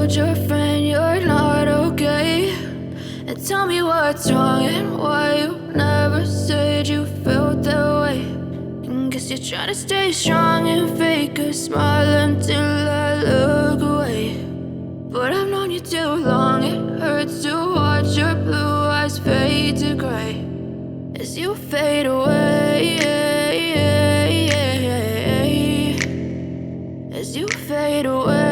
told your friend you're not okay, and tell me what's wrong and why you never said you felt that way. And guess you're trying to stay strong and fake a smile until I look away. But I've known you too long, it hurts to watch your blue eyes fade to gray as you fade away, as you fade away.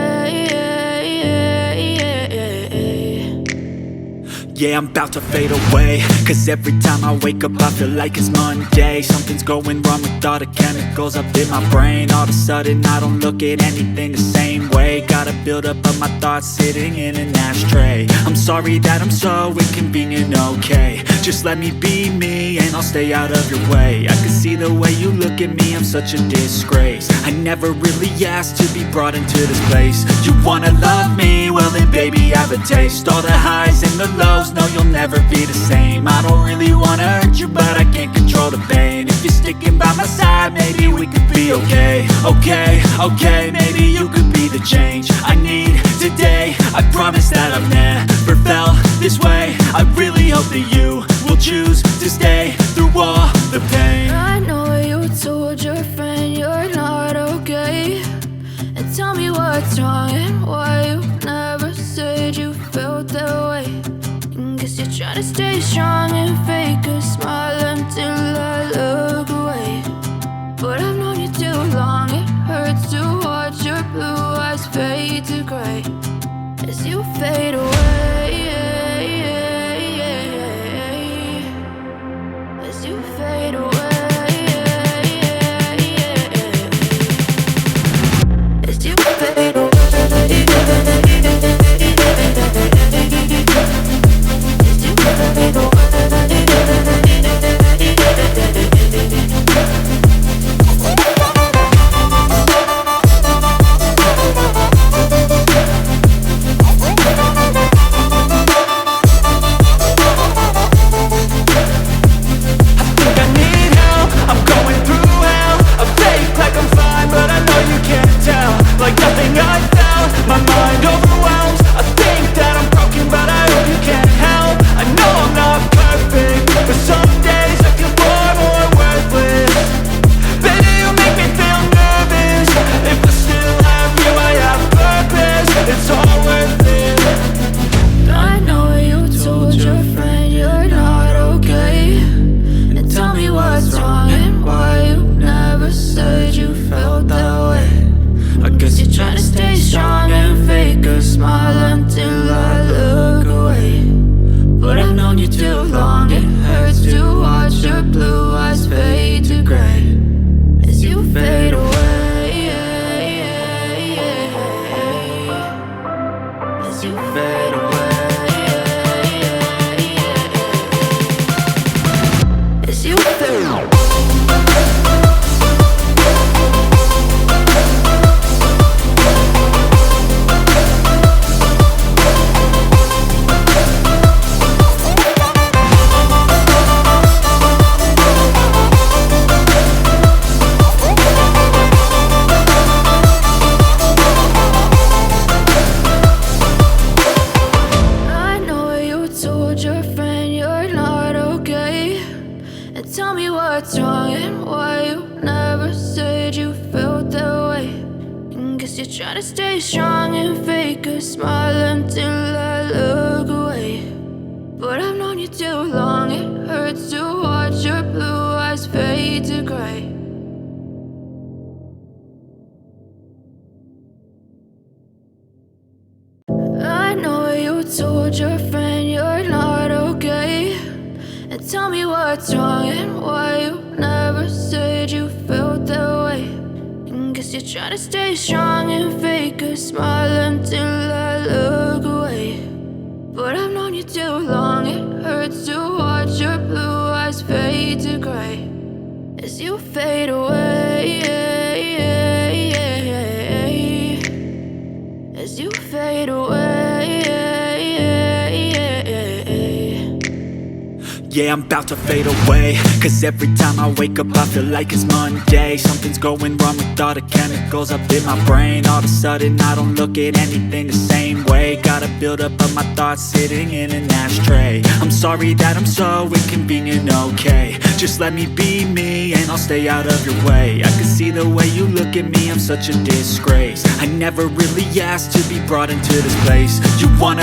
Yeah, I'm about to fade away, cause every time I wake up I feel like it's Monday. Something's going wrong with all the chemicals up in my brain. All of a sudden I don't look at anything the same way. Got a build up of my thoughts sitting in an ashtray. I'm sorry that I'm so inconvenient, okay. Just let me be me and I'll stay out of your way. I can see the way you look at me, I'm such a disgrace. I never really asked to be brought into this place. You wanna love me? Well then baby, have a taste. All the highs and the lows, no, you'll never be the same. I don't really wanna hurt you, but I can't control the pain. If you're sticking by my side, maybe we could be okay. Okay, maybe you could be the change I need today. I promise that I've never felt this way. I really hope that you will choose to stay through all the pain. I know you told your friend you're not okay, and tell me what's wrong and why you never said you felt that way. And guess you're trying to stay strong and fake a smile until I look away. But I've known you too long, it hurts to watch your blue eyes fade to gray as you fade away, as you fade away. As you fade away. I know you told your friend you're not okay, and tell me what's wrong and why you never said you felt that way. And guess you're trying to stay strong and fake a smile until I look away. But I've known you too long, it hurts to watch your blue eyes fade to gray as you fade away, as you fade away. Yeah, I'm about to fade away, cause every time I wake up I feel like it's Monday. Something's going wrong with all the chemicals up in my brain. All of a sudden I don't look at anything the same way. way. Got a buildup of my thoughts sitting in an ashtray. I'm sorry that I'm so inconvenient, okay. Just let me be me and I'll stay out of your way. I can see the way you look at me, I'm such a disgrace. I never really asked to be brought into this place. You wanna